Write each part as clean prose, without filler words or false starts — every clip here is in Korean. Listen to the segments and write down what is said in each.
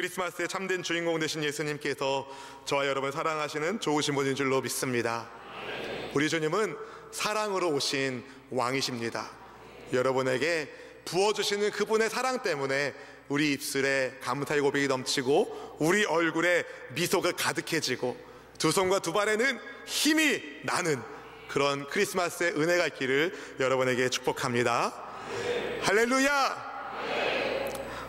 크리스마스의 참된 주인공 되신 예수님께서 저와 여러분 사랑하시는 좋으신 분인 줄로 믿습니다. 우리 주님은 사랑으로 오신 왕이십니다. 여러분에게 부어주시는 그분의 사랑 때문에 우리 입술에 감사의 고백이 넘치고 우리 얼굴에 미소가 가득해지고 두 손과 두 발에는 힘이 나는 그런 크리스마스의 은혜가 있기를 여러분에게 축복합니다. 할렐루야!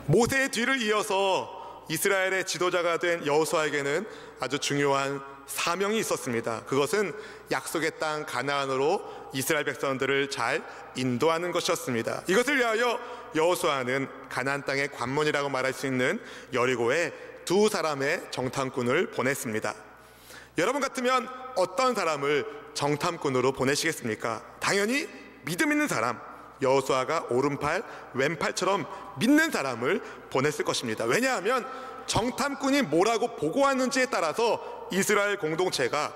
모세의 뒤를 이어서 이스라엘의 지도자가 된 여호수아에게는 아주 중요한 사명이 있었습니다. 그것은 약속의 땅 가나안으로 이스라엘 백성들을 잘 인도하는 것이었습니다. 이것을 위하여 여호수아는 가나안 땅의 관문이라고 말할 수 있는 여리고에 두 사람의 정탐꾼을 보냈습니다. 여러분 같으면 어떤 사람을 정탐꾼으로 보내시겠습니까? 당연히 믿음 있는 사람, 여호수아가 오른팔 왼팔처럼 믿는 사람을 보냈을 것입니다. 왜냐하면 정탐꾼이 뭐라고 보고하는지에 따라서 이스라엘 공동체가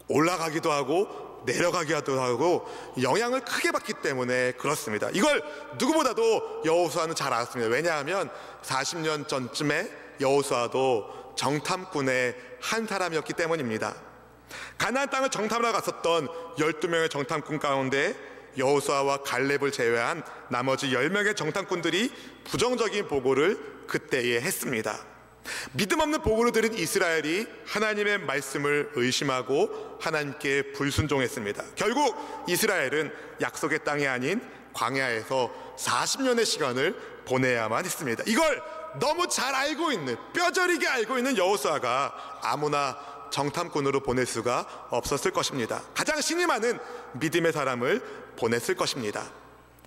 올라가기도 하고 내려가기도 하고 영향을 크게 받기 때문에 그렇습니다. 이걸 누구보다도 여호수아는 잘 알았습니다. 왜냐하면 40년 전쯤에 여호수아도 정탐꾼의 한 사람이었기 때문입니다. 가나안 땅을 정탐하러 갔었던 12명의 정탐꾼 가운데 여호수아와 갈렙을 제외한 나머지 10명의 정탐꾼들이 부정적인 보고를 그때에 했습니다. 믿음 없는 보고를 들은 이스라엘이 하나님의 말씀을 의심하고 하나님께 불순종했습니다. 결국 이스라엘은 약속의 땅이 아닌 광야에서 40년의 시간을 보내야만 했습니다. 이걸 너무 잘 알고 있는, 뼈저리게 알고 있는 여호수아가 아무나 정탐꾼으로 보낼 수가 없었을 것입니다. 가장 신이 많은 믿음의 사람을 보냈을 것입니다.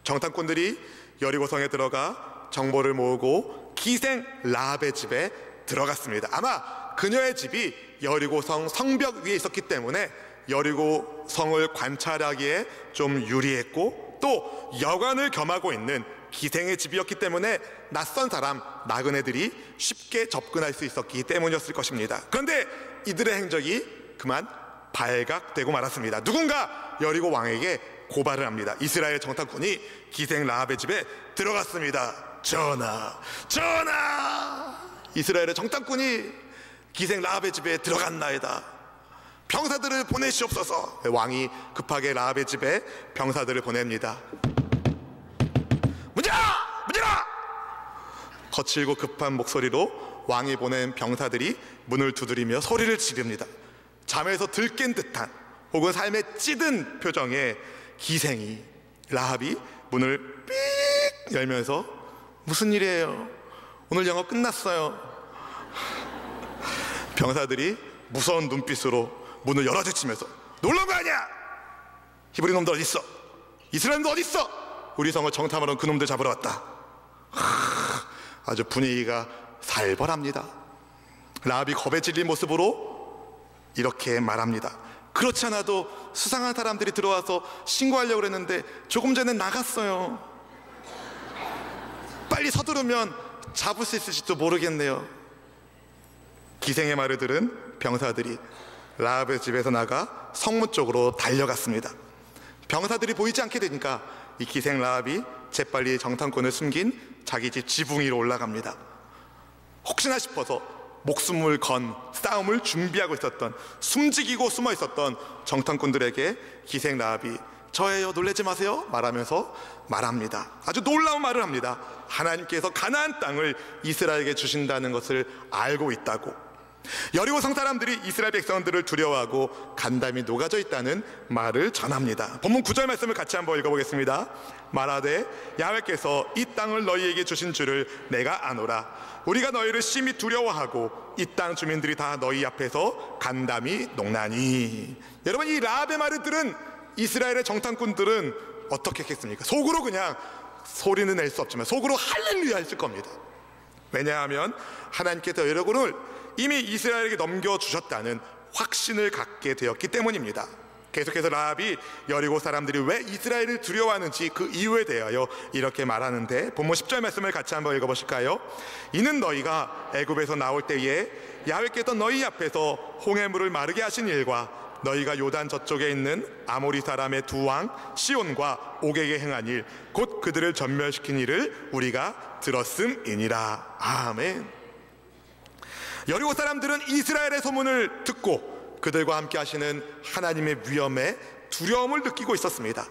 정탐꾼들이 여리고성에 들어가 정보를 모으고 기생 라합의 집에 들어갔습니다. 아마 그녀의 집이 여리고성 성벽 위에 있었기 때문에 여리고성을 관찰하기에 좀 유리했고 또 여관을 겸하고 있는 기생의 집이었기 때문에 낯선 사람, 나그네들이 쉽게 접근할 수 있었기 때문이었을 것입니다. 그런데 이들의 행적이 그만 발각되고 말았습니다. 누군가 여리고 왕에게 고발을 합니다. 이스라엘 정탐꾼이 기생 라합의 집에 들어갔습니다. 전하! 이스라엘의 정탐꾼이 기생 라합의 집에 들어갔나이다. 병사들을 보내시옵소서. 왕이 급하게 라합의 집에 병사들을 보냅니다. 문지라! 거칠고 급한 목소리로 왕이 보낸 병사들이 문을 두드리며 소리를 지릅니다. 잠에서 들깬 듯한 혹은 삶에 찌든 표정의 기생이 라합이 문을 삑 열면서 무슨 일이에요? 오늘 영업 끝났어요. 병사들이 무서운 눈빛으로 문을 열어젖히면서 놀란 거 아니야? 히브리 놈들 어디 있어? 이스라엘 놈들 어디 있어? 우리 성을 정탐하러 그 놈들 잡으러 왔다. 아주 분위기가 살벌합니다. 라합이 겁에 질린 모습으로 이렇게 말합니다. 그렇지 않아도 수상한 사람들이 들어와서 신고하려고 했는데 조금 전에 나갔어요. 빨리 서두르면 잡을 수 있을지도 모르겠네요. 기생의 말을 들은 병사들이 라합의 집에서 나가 성문 쪽으로 달려갔습니다. 병사들이 보이지 않게 되니까 이 기생 라합이 재빨리 정탐꾼을 숨긴 자기 집 지붕 위로 올라갑니다. 혹시나 싶어서 목숨을 건 싸움을 준비하고 있었던, 숨지기고 숨어 있었던 정탐꾼들에게 기생 라합이 저예요, 놀라지 마세요 말하면서 말합니다. 아주 놀라운 말을 합니다. 하나님께서 가나안 땅을 이스라엘에게 주신다는 것을 알고 있다고. 여리고성 사람들이 이스라엘 백성들을 두려워하고 간담이 녹아져 있다는 말을 전합니다. 본문 9절 말씀을 같이 한번 읽어보겠습니다. 말하되 야훼께서 이 땅을 너희에게 주신 줄을 내가 아노라. 우리가 너희를 심히 두려워하고 이 땅 주민들이 다 너희 앞에서 간담이 녹나니. 여러분, 이 라합의 말을 들은 이스라엘의 정탐꾼들은 어떻게 했겠습니까? 속으로 그냥 소리는 낼 수 없지만 속으로 할렐루야 했을 겁니다. 왜냐하면 하나님께서 여러분을 이미 이스라엘에게 넘겨주셨다는 확신을 갖게 되었기 때문입니다. 계속해서 라합이 여리고 사람들이 왜 이스라엘을 두려워하는지 그 이유에 대하여 이렇게 말하는데, 본문 10절 말씀을 같이 한번 읽어보실까요? 이는 너희가 애굽에서 나올 때에 야훼께서 너희 앞에서 홍해물을 마르게 하신 일과 너희가 요단 저쪽에 있는 아모리 사람의 두 왕 시온과 옥에게 행한 일, 곧 그들을 전멸시킨 일을 우리가 들었음이니라. 아멘. 여리고 사람들은 이스라엘의 소문을 듣고 그들과 함께 하시는 하나님의 위엄에 두려움을 느끼고 있었습니다.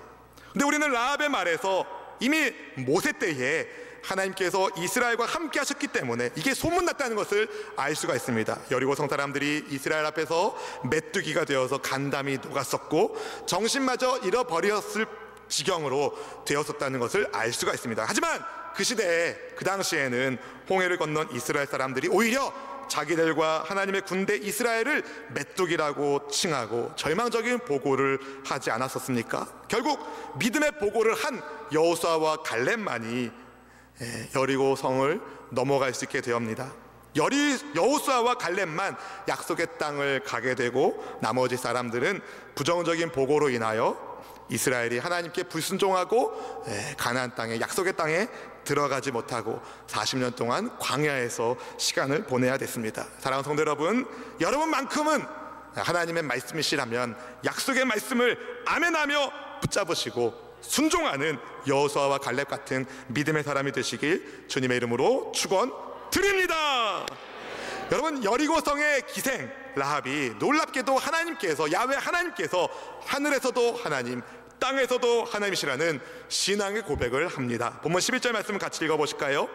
근데 우리는 라합의 말에서 이미 모세 때에 하나님께서 이스라엘과 함께 하셨기 때문에 이게 소문났다는 것을 알 수가 있습니다. 여리고성 사람들이 이스라엘 앞에서 메뚜기가 되어서 간담이 녹았었고 정신마저 잃어버렸을 지경으로 되었었다는 것을 알 수가 있습니다. 하지만 그 시대에, 그 당시에는 홍해를 건넌 이스라엘 사람들이 오히려 자기들과 하나님의 군대 이스라엘을 메뚜기라고 칭하고 절망적인 보고를 하지 않았었습니까? 결국 믿음의 보고를 한 여호수아와 갈렙만이 여리고 성을 넘어갈 수 있게 되옵니다. 여호수아와 갈렙만 약속의 땅을 가게 되고 나머지 사람들은 부정적인 보고로 인하여 이스라엘이 하나님께 불순종하고 가나안 땅에, 약속의 땅에 들어가지 못하고 40년 동안 광야에서 시간을 보내야 됐습니다. 사랑하는 성도 여러분, 여러분만큼은 하나님의 말씀이시라면 약속의 말씀을 아멘하며 붙잡으시고 순종하는 여호수아와 갈렙 같은 믿음의 사람이 되시길 주님의 이름으로 축원드립니다. 여러분, 여리고성의 기생 라합이 놀랍게도 하나님께서, 야훼 하나님께서 하늘에서도 하나님, 땅에서도 하나님이시라는 신앙의 고백을 합니다. 본문 11절 말씀 같이 읽어보실까요?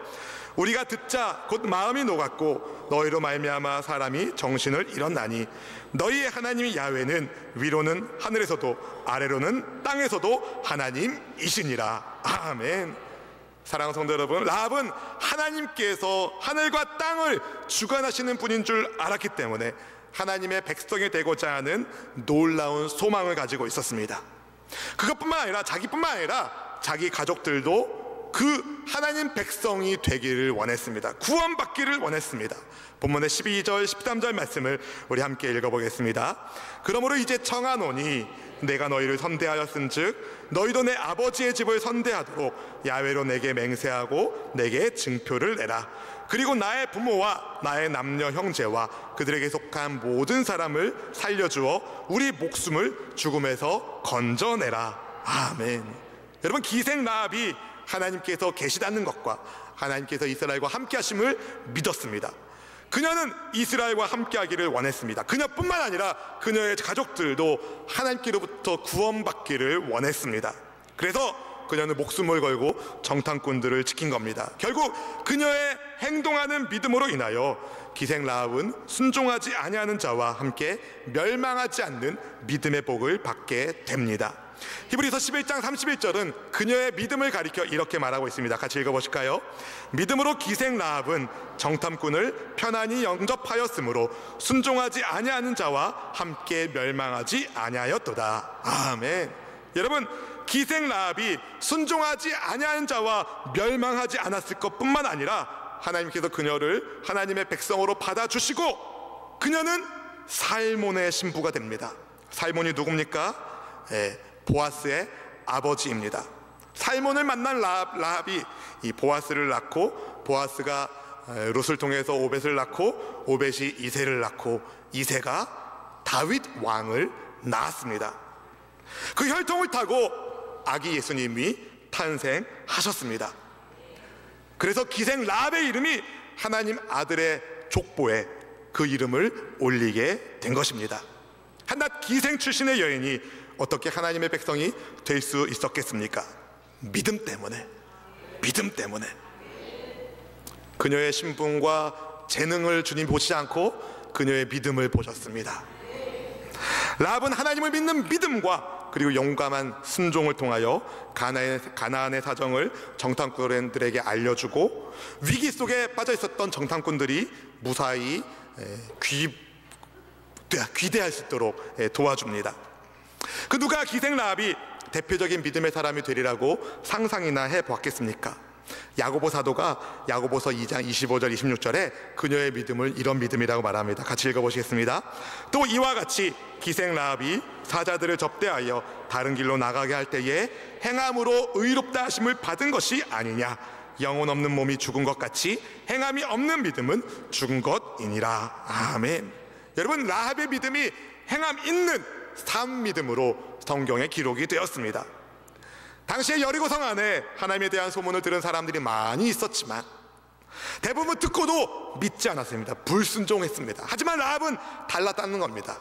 우리가 듣자 곧 마음이 녹았고 너희로 말미암아 사람이 정신을 잃었나니 너희의 하나님 야훼는 위로는 하늘에서도 아래로는 땅에서도 하나님이시니라. 아멘. 사랑하는 성도 여러분, 라합은 하나님께서 하늘과 땅을 주관하시는 분인 줄 알았기 때문에 하나님의 백성이 되고자 하는 놀라운 소망을 가지고 있었습니다. 그것뿐만 아니라 자기뿐만 아니라 자기 가족들도 그 하나님 백성이 되기를 원했습니다. 구원받기를 원했습니다. 본문의 12절 13절 말씀을 우리 함께 읽어보겠습니다. 그러므로 이제 청하노니 내가 너희를 선대하였은즉 너희도 내 아버지의 집을 선대하도록 야훼로 내게 맹세하고 내게 증표를 내라. 그리고 나의 부모와 나의 남녀 형제와 그들에게 속한 모든 사람을 살려주어 우리 목숨을 죽음에서 건져내라. 아멘. 여러분, 기생 라합이 하나님께서 계시다는 것과 하나님께서 이스라엘과 함께 하심을 믿었습니다. 그녀는 이스라엘과 함께 하기를 원했습니다. 그녀뿐만 아니라 그녀의 가족들도 하나님께로부터 구원받기를 원했습니다. 그래서 그녀는 목숨을 걸고 정탐꾼들을 지킨 겁니다. 결국 그녀의 행동하는 믿음으로 인하여 기생 라합은 순종하지 아니하는 자와 함께 멸망하지 않는 믿음의 복을 받게 됩니다. 히브리서 11장 31절은 그녀의 믿음을 가리켜 이렇게 말하고 있습니다. 같이 읽어보실까요? 믿음으로 기생 라합은 정탐꾼을 편안히 영접하였으므로 순종하지 아니하는 자와 함께 멸망하지 아니하였도다. 아멘. 여러분, 기생 라합이 순종하지 아니하는 자와 멸망하지 않았을 것뿐만 아니라 하나님께서 그녀를 하나님의 백성으로 받아주시고 그녀는 살몬의 신부가 됩니다. 살몬이 누굽니까? 보아스의 아버지입니다. 살몬을 만난 라합이 이 보아스를 낳고 보아스가 룻을 통해서 오벳을 낳고 오벳이 이새를 낳고 이새가 다윗 왕을 낳았습니다. 그 혈통을 타고 아기 예수님이 탄생하셨습니다. 그래서 기생 라합의 이름이 하나님 아들의 족보에 그 이름을 올리게 된 것입니다. 한낱 기생 출신의 여인이 어떻게 하나님의 백성이 될 수 있었겠습니까? 믿음 때문에. 믿음 때문에. 그녀의 신분과 재능을 주님 보시지 않고 그녀의 믿음을 보셨습니다. 라합은 하나님을 믿는 믿음과 그리고 용감한 순종을 통하여 가나안의 사정을 정탐꾼들에게 알려주고 위기 속에 빠져 있었던 정탐꾼들이 무사히 귀대할 수 있도록 도와줍니다. 그 누가 기생 라합이 대표적인 믿음의 사람이 되리라고 상상이나 해보았겠습니까? 야고보 사도가 야고보서 2장 25절 26절에 그녀의 믿음을 이런 믿음이라고 말합니다. 같이 읽어보시겠습니다. 또 이와 같이 기생 라합이 사자들을 접대하여 다른 길로 나가게 할 때에 행함으로 의롭다 하심을 받은 것이 아니냐. 영혼 없는 몸이 죽은 것 같이 행함이 없는 믿음은 죽은 것이니라. 아멘. 여러분, 라합의 믿음이 행함 있는 산 믿음으로 성경에 기록이 되었습니다. 당시에 여리고성 안에 하나님에 대한 소문을 들은 사람들이 많이 있었지만 대부분 듣고도 믿지 않았습니다. 불순종했습니다. 하지만 라합은 달랐다는 겁니다.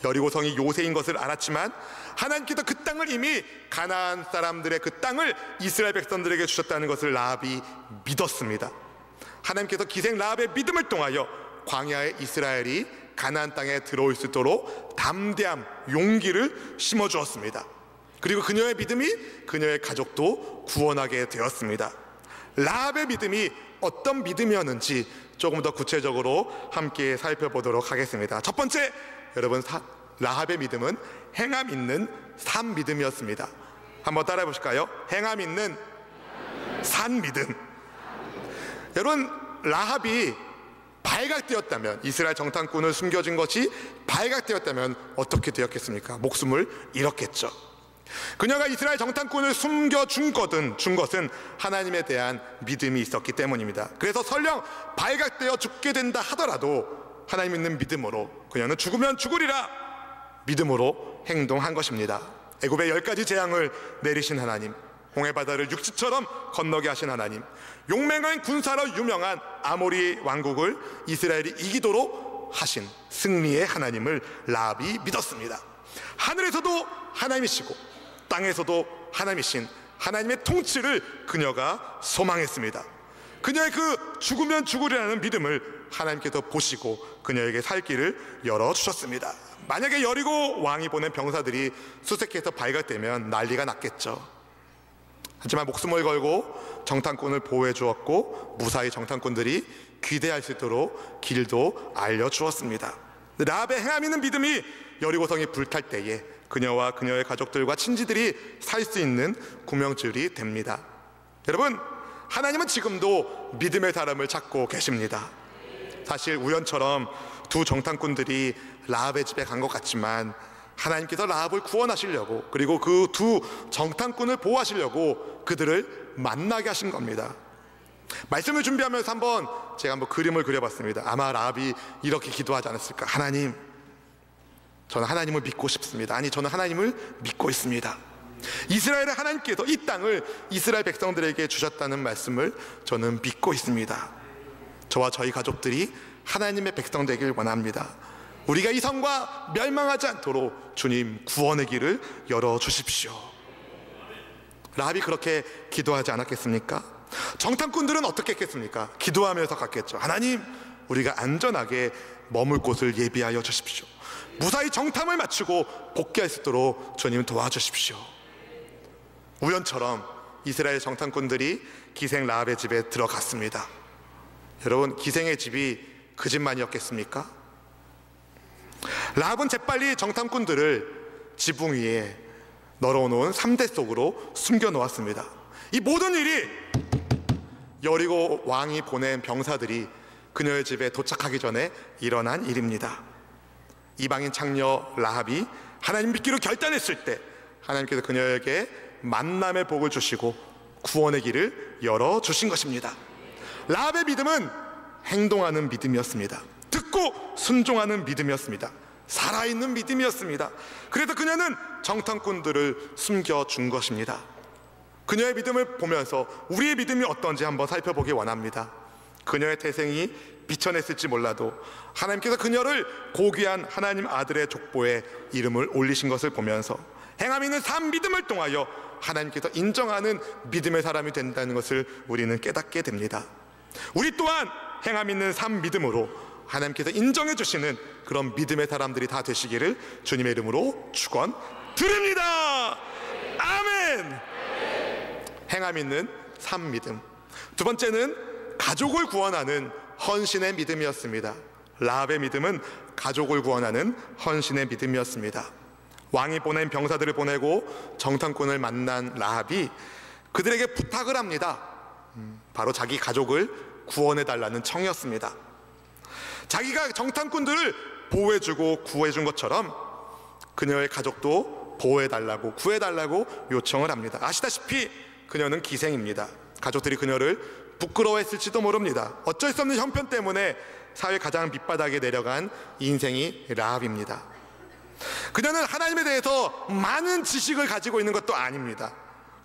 여리고성이 요새인 것을 알았지만 하나님께서 그 땅을 이미 가나안 사람들의 그 땅을 이스라엘 백성들에게 주셨다는 것을 라합이 믿었습니다. 하나님께서 기생 라합의 믿음을 통하여 광야의 이스라엘이 가나안 땅에 들어올 수 있도록 담대함, 용기를 심어주었습니다. 그리고 그녀의 믿음이 그녀의 가족도 구원하게 되었습니다. 라합의 믿음이 어떤 믿음이었는지 조금 더 구체적으로 함께 살펴보도록 하겠습니다. 첫 번째, 여러분, 라합의 믿음은 행함 있는 산 믿음이었습니다. 한번 따라해 보실까요? 행함 있는 산 믿음. 여러분, 라합이 발각되었다면, 이스라엘 정탐꾼을 숨겨진 것이 발각되었다면 어떻게 되었겠습니까? 목숨을 잃었겠죠. 그녀가 이스라엘 정탐꾼을 숨겨준 것은 하나님에 대한 믿음이 있었기 때문입니다. 그래서 설령 발각되어 죽게 된다 하더라도 하나님 있는 믿음으로 그녀는 죽으면 죽으리라 믿음으로 행동한 것입니다. 애굽에 10가지 재앙을 내리신 하나님, 홍해바다를 육지처럼 건너게 하신 하나님, 용맹한 군사로 유명한 아모리 왕국을 이스라엘이 이기도록 하신 승리의 하나님을 라합이 믿었습니다. 하늘에서도 하나님이시고 땅에서도 하나님이신 하나님의 통치를 그녀가 소망했습니다. 그녀의 그 죽으면 죽으리라는 믿음을 하나님께서 보시고 그녀에게 살 길을 열어주셨습니다. 만약에 여리고 왕이 보낸 병사들이 수색해서 발각되면 난리가 났겠죠. 하지만 목숨을 걸고 정탐꾼을 보호해 주었고 무사히 정탐꾼들이 귀대할 수 있도록 길도 알려주었습니다. 라합의 행함 있는 믿음이 여리고성이 불탈 때에 그녀와 그녀의 가족들과 친지들이 살 수 있는 구명줄이 됩니다. 여러분, 하나님은 지금도 믿음의 사람을 찾고 계십니다. 사실 우연처럼 두 정탐꾼들이 라합의 집에 간 것 같지만 하나님께서 라합을 구원하시려고, 그리고 그 두 정탐꾼을 보호하시려고 그들을 만나게 하신 겁니다. 말씀을 준비하면서 제가 한번 그림을 그려봤습니다. 아마 라합이 이렇게 기도하지 않았을까? 하나님, 저는 하나님을 믿고 싶습니다. 아니, 저는 하나님을 믿고 있습니다. 이스라엘의 하나님께서 이 땅을 이스라엘 백성들에게 주셨다는 말씀을 저는 믿고 있습니다. 저와 저희 가족들이 하나님의 백성 되길 원합니다. 우리가 이 성과 멸망하지 않도록 주님 구원의 길을 열어주십시오. 라합이 그렇게 기도하지 않았겠습니까? 정탐꾼들은 어떻게 했겠습니까? 기도하면서 갔겠죠. 하나님, 우리가 안전하게 머물 곳을 예비하여 주십시오. 무사히 정탐을 마치고 복귀할 수 있도록 주님 도와주십시오. 우연처럼 이스라엘 정탐꾼들이 기생 라합의 집에 들어갔습니다. 여러분, 기생의 집이 그 집만이었겠습니까? 라합은 재빨리 정탐꾼들을 지붕 위에 널어놓은 3대 속으로 숨겨 놓았습니다. 이 모든 일이 여리고 왕이 보낸 병사들이 그녀의 집에 도착하기 전에 일어난 일입니다. 이방인 창녀 라합이 하나님 믿기로 결단했을 때 하나님께서 그녀에게 만남의 복을 주시고 구원의 길을 열어주신 것입니다. 라합의 믿음은 행동하는 믿음이었습니다. 듣고 순종하는 믿음이었습니다. 살아있는 믿음이었습니다. 그래서 그녀는 정탐꾼들을 숨겨준 것입니다. 그녀의 믿음을 보면서 우리의 믿음이 어떤지 한번 살펴보기 원합니다. 그녀의 태생이 비천했을지 몰라도 하나님께서 그녀를 고귀한 하나님 아들의 족보에 이름을 올리신 것을 보면서 행함 있는 산 믿음을 통하여 하나님께서 인정하는 믿음의 사람이 된다는 것을 우리는 깨닫게 됩니다. 우리 또한 행함 있는 산 믿음으로 하나님께서 인정해 주시는 그런 믿음의 사람들이 다 되시기를 주님의 이름으로 축원드립니다. 아멘. 행함 있는 산 믿음. 두 번째는 가족을 구원하는 헌신의 믿음이었습니다. 라합의 믿음은 가족을 구원하는 헌신의 믿음이었습니다. 왕이 보낸 병사들을 보내고 정탐꾼을 만난 라합이 그들에게 부탁을 합니다. 바로 자기 가족을 구원해달라는 청이었습니다. 자기가 정탐꾼들을 보호해주고 구해준 것처럼 그녀의 가족도 보호해달라고 구해달라고 요청을 합니다. 아시다시피 그녀는 기생입니다. 가족들이 그녀를 부끄러워했을지도 모릅니다. 어쩔 수 없는 형편 때문에 사회 가장 밑바닥에 내려간 인생이 라합입니다. 그녀는 하나님에 대해서 많은 지식을 가지고 있는 것도 아닙니다.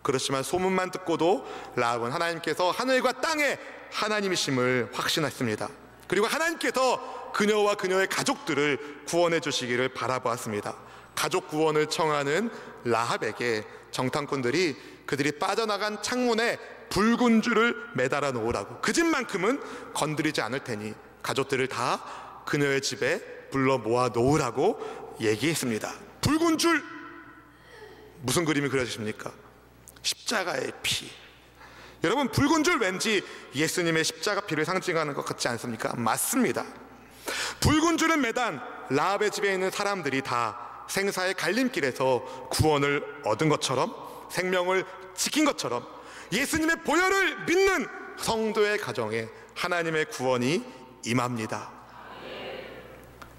그렇지만 소문만 듣고도 라합은 하나님께서 하늘과 땅에 하나님이심을 확신했습니다. 그리고 하나님께서 그녀와 그녀의 가족들을 구원해 주시기를 바라보았습니다. 가족 구원을 청하는 라합에게 정탐꾼들이 그들이 빠져나간 창문에 붉은 줄을 매달아 놓으라고, 그 집만큼은 건드리지 않을 테니 가족들을 다 그녀의 집에 불러 모아 놓으라고 얘기했습니다. 붉은 줄, 무슨 그림이 그려지십니까? 십자가의 피. 여러분, 붉은 줄 왠지 예수님의 십자가 피를 상징하는 것 같지 않습니까? 맞습니다. 붉은 줄을 매단 라합의 집에 있는 사람들이 다 생사의 갈림길에서 구원을 얻은 것처럼, 생명을 지킨 것처럼 예수님의 보혈을 믿는 성도의 가정에 하나님의 구원이 임합니다.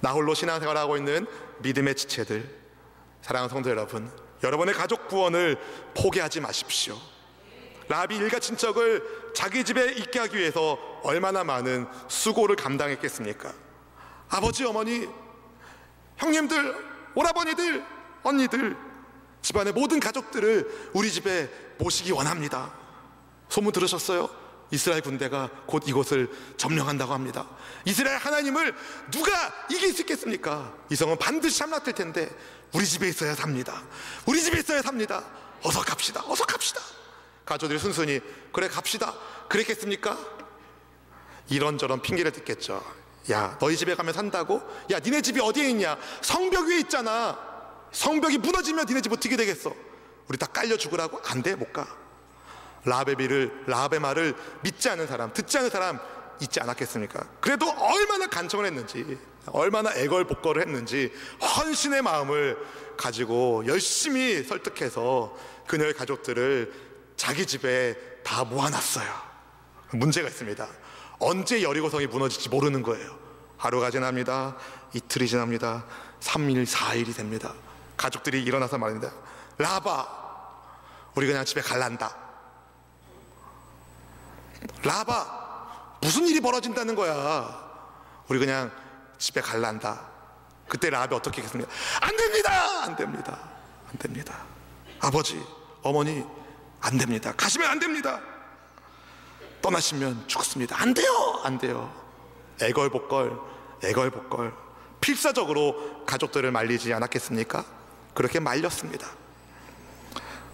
나 홀로 신앙생활하고 있는 믿음의 지체들, 사랑하는 성도 여러분, 여러분의 가족 구원을 포기하지 마십시오. 라합이 일가 친척을 자기 집에 있게 하기 위해서 얼마나 많은 수고를 감당했겠습니까? 아버지, 어머니, 형님들, 오라버니들, 언니들, 집안의 모든 가족들을 우리 집에 모시기 원합니다. 소문 들으셨어요? 이스라엘 군대가 곧 이곳을 점령한다고 합니다. 이스라엘 하나님을 누가 이길 수 있겠습니까? 이 성은 반드시 함락될 텐데 우리 집에 있어야 삽니다. 우리 집에 있어야 삽니다. 어서 갑시다. 어서 갑시다. 가족들이 순순히 그래 갑시다 그랬겠습니까? 이런저런 핑계를 듣겠죠. 야, 너희 집에 가면 산다고? 야, 니네 집이 어디에 있냐? 성벽 위에 있잖아. 성벽이 무너지면 니네 집 어떻게 되겠어? 우리 다 깔려 죽으라고? 안 돼, 못 가. 라합의 말을 믿지 않은 사람, 듣지 않은 사람 있지 않았겠습니까? 그래도 얼마나 간청을 했는지, 얼마나 애걸복걸을 했는지 헌신의 마음을 가지고 열심히 설득해서 그녀의 가족들을 자기 집에 다 모아놨어요. 문제가 있습니다. 언제 여리고성이 무너질지 모르는 거예요. 하루가 지납니다. 이틀이 지납니다. 3일, 4일이 됩니다. 가족들이 일어나서 말합니다. 라합아, 우리 그냥 집에 갈란다. 라합아, 무슨 일이 벌어진다는 거야? 우리 그냥 집에 갈란다. 그때 라합이 어떻게 했습니까? 안 됩니다! 안 됩니다. 안 됩니다. 아버지, 어머니, 안 됩니다. 가시면 안 됩니다. 떠나시면 죽습니다. 안 돼요. 안 돼요. 애걸복걸, 애걸복걸. 필사적으로 가족들을 말리지 않았겠습니까? 그렇게 말렸습니다.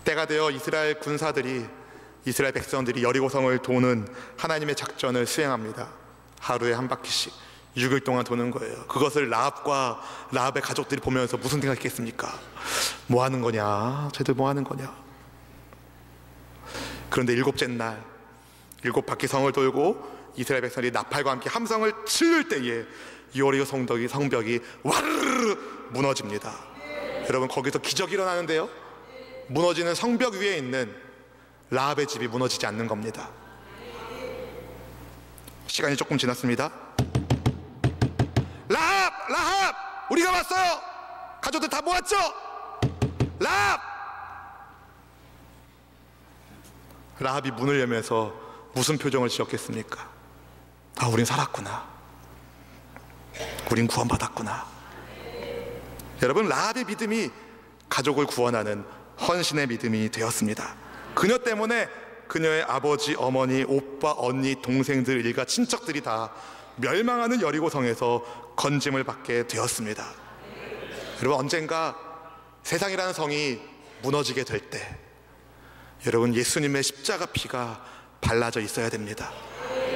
때가 되어 이스라엘 군사들이, 이스라엘 백성들이 여리고성을 도는 하나님의 작전을 수행합니다. 하루에 한 바퀴씩 6일 동안 도는 거예요. 그것을 라합과 라합의 가족들이 보면서 무슨 생각했겠습니까? 뭐 하는 거냐? 쟤들 뭐 하는 거냐? 그런데 일곱째 날 7바퀴 성을 돌고 이스라엘 백성들이 나팔과 함께 함성을 치를 때에 여리고 성벽이 와르르 무너집니다. 여러분, 거기서 기적이 일어나는데요, 무너지는 성벽 위에 있는 라합의 집이 무너지지 않는 겁니다. 시간이 조금 지났습니다. 라합! 우리가 왔어요! 가족들 다 모았죠? 라합이 문을 열면서 무슨 표정을 지었겠습니까? 아, 우린 살았구나. 우린 구원받았구나. 여러분, 라합의 믿음이 가족을 구원하는 헌신의 믿음이 되었습니다. 그녀 때문에 그녀의 아버지, 어머니, 오빠, 언니, 동생들, 일가 친척들이 다 멸망하는 여리고성에서 건짐을 받게 되었습니다. 여러분, 언젠가 세상이라는 성이 무너지게 될 때 여러분, 예수님의 십자가 피가 발라져 있어야 됩니다.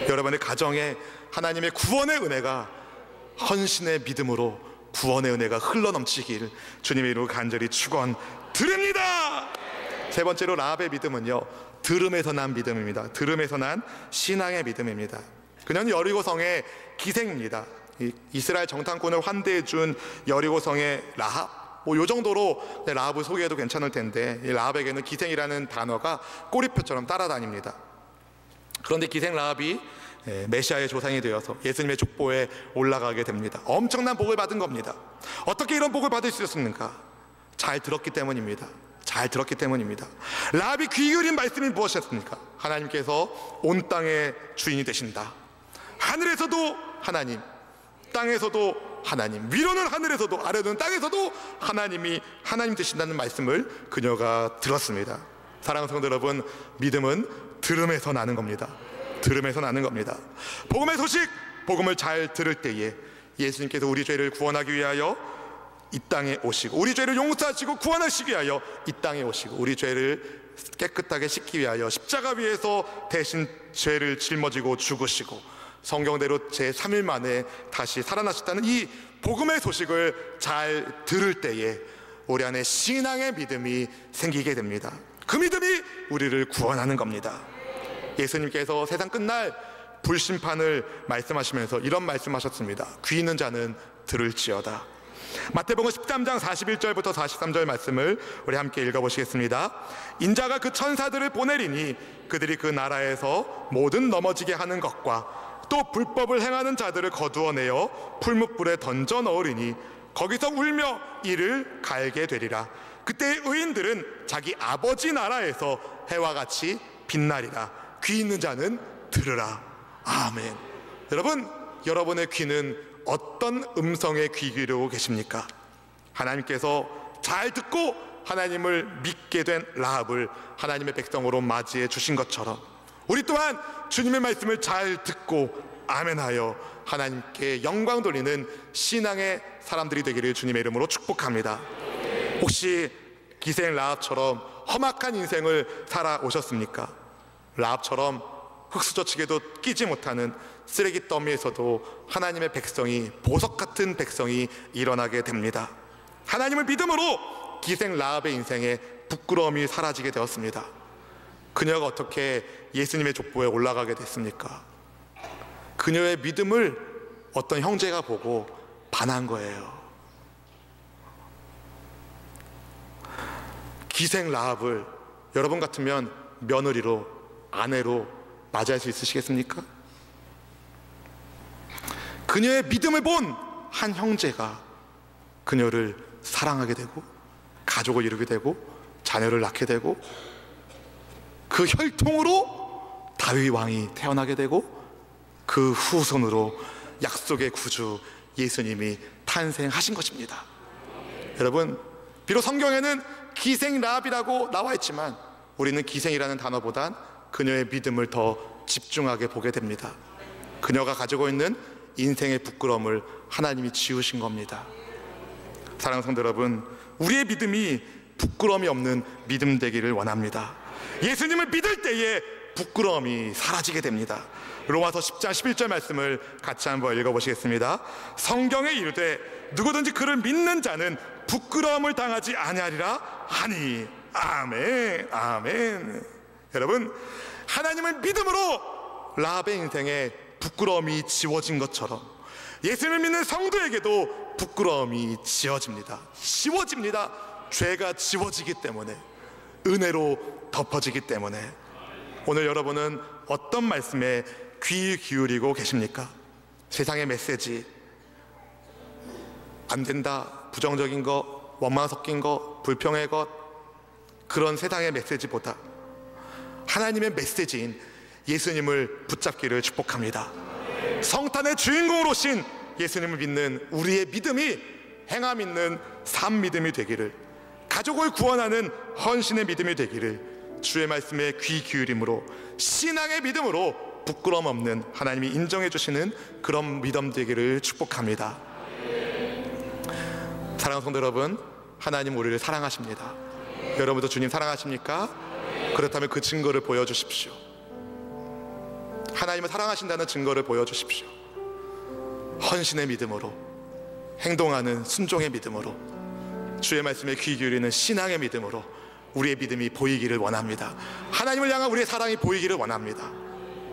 여러분의 가정에 하나님의 구원의 은혜가, 헌신의 믿음으로 구원의 은혜가 흘러넘치길 주님의 이름으로 간절히 축원드립니다. 세 번째로 라합의 믿음은요, 들음에서 난 믿음입니다. 들음에서 난 신앙의 믿음입니다. 그녀는 여리고성의 기생입니다. 이스라엘 정탐꾼을 환대해준 여리고성의 라합, 요 정도로 라합을 소개해도 괜찮을 텐데, 이 라합에게는 기생이라는 단어가 꼬리표처럼 따라다닙니다. 그런데 기생 라합이 메시아의 조상이 되어서 예수님의 족보에 올라가게 됩니다. 엄청난 복을 받은 겁니다. 어떻게 이런 복을 받을 수 있었습니까? 잘 들었기 때문입니다. 잘 들었기 때문입니다. 라합이 귀 기울인 말씀이 무엇이었습니까? 하나님께서 온 땅의 주인이 되신다. 하늘에서도 하나님, 땅에서도 하나님, 위로는 하늘에서도 아래는 땅에서도 하나님이 하나님 되신다는 말씀을 그녀가 들었습니다. 사랑하는 성도 여러분, 믿음은 들음에서 나는 겁니다. 들음에서 나는 겁니다. 복음의 소식, 복음을 잘 들을 때에 예수님께서 우리 죄를 구원하기 위하여 이 땅에 오시고, 우리 죄를 용서하시고 구원하시기 위하여 이 땅에 오시고, 우리 죄를 깨끗하게 씻기 위하여 십자가 위에서 대신 죄를 짊어지고 죽으시고 성경대로 제3일 만에 다시 살아나셨다는 이 복음의 소식을 잘 들을 때에 우리 안에 신앙의 믿음이 생기게 됩니다. 그 믿음이 우리를 구원하는 겁니다. 예수님께서 세상 끝날 불심판을 말씀하시면서 이런 말씀하셨습니다. 귀 있는 자는 들을지어다. 마태복음 13장 41절부터 43절 말씀을 우리 함께 읽어보시겠습니다. 인자가 그 천사들을 보내리니 그들이 그 나라에서 모든 넘어지게 하는 것과 또 불법을 행하는 자들을 거두어내어 풀무불에 던져 넣으리니 거기서 울며 이를 갈게 되리라. 그때 의인들은 자기 아버지 나라에서 해와 같이 빛나리라. 귀 있는 자는 들으라. 아멘. 여러분, 여러분의 귀는 어떤 음성에 귀 기울이고 계십니까? 하나님께서 잘 듣고 하나님을 믿게 된 라합을 하나님의 백성으로 맞이해 주신 것처럼 우리 또한 주님의 말씀을 잘 듣고 아멘하여 하나님께 영광 돌리는 신앙의 사람들이 되기를 주님의 이름으로 축복합니다. 혹시 기생 라합처럼 험악한 인생을 살아오셨습니까? 라합처럼 흙수저치게도 끼지 못하는 쓰레기 더미에서도 하나님의 백성이, 보석 같은 백성이 일어나게 됩니다. 하나님을 믿음으로 기생 라합의 인생에 부끄러움이 사라지게 되었습니다. 그녀가 어떻게 예수님의 족보에 올라가게 됐습니까? 그녀의 믿음을 어떤 형제가 보고 반한 거예요. 기생 라합을 여러분 같으면 며느리로, 아내로 맞이할 수 있으시겠습니까? 그녀의 믿음을 본 한 형제가 그녀를 사랑하게 되고 가족을 이루게 되고 자녀를 낳게 되고 그 혈통으로 다윗 왕이 태어나게 되고 그 후손으로 약속의 구주 예수님이 탄생하신 것입니다. 여러분, 비록 성경에는 기생 라합이라고 나와 있지만 우리는 기생이라는 단어보단 그녀의 믿음을 더 집중하게 보게 됩니다. 그녀가 가지고 있는 인생의 부끄러움을 하나님이 지우신 겁니다. 사랑하는 성도 여러분, 우리의 믿음이 부끄러움이 없는 믿음 되기를 원합니다. 예수님을 믿을 때에 부끄러움이 사라지게 됩니다. 로마서 10장 11절 말씀을 같이 한번 읽어보시겠습니다. 성경에 이르되 누구든지 그를 믿는 자는 부끄러움을 당하지 아니하리라 하니. 아멘, 아멘. 여러분, 하나님을 믿음으로 라합의 인생에 부끄러움이 지워진 것처럼 예수님을 믿는 성도에게도 부끄러움이 지워집니다. 죄가 지워지기 때문에, 은혜로 덮어지기 때문에. 오늘 여러분은 어떤 말씀에 귀 기울이고 계십니까? 세상의 메시지, 안 된다, 부정적인 것, 원망 섞인 것, 불평의 것, 그런 세상의 메시지보다 하나님의 메시지인 예수님을 붙잡기를 축복합니다. 성탄의 주인공으로 오신 예수님을 믿는 우리의 믿음이 행함 있는 삶 믿음이 되기를, 가족을 구원하는 헌신의 믿음이 되기를 주의 말씀에 귀 기울임으로 신앙의 믿음으로 부끄러움 없는 하나님이 인정해 주시는 그런 믿음 되기를 축복합니다. 사랑하는 성도 여러분, 하나님 우리를 사랑하십니다. 여러분도 주님 사랑하십니까? 그렇다면 그 증거를 보여주십시오. 하나님을 사랑하신다는 증거를 보여주십시오. 헌신의 믿음으로, 행동하는 순종의 믿음으로, 주의 말씀에 귀 기울이는 신앙의 믿음으로 우리의 믿음이 보이기를 원합니다. 하나님을 향한 우리의 사랑이 보이기를 원합니다.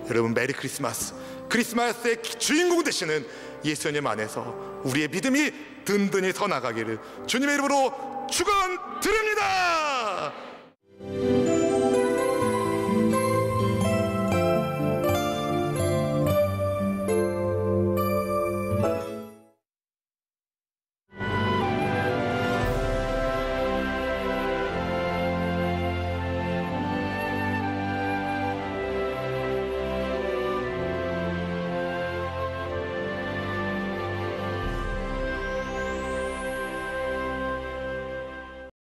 여러분, 메리 크리스마스. 크리스마스의 주인공 되시는 예수님 안에서 우리의 믿음이 든든히 서 나가기를 주님의 이름으로 축원드립니다.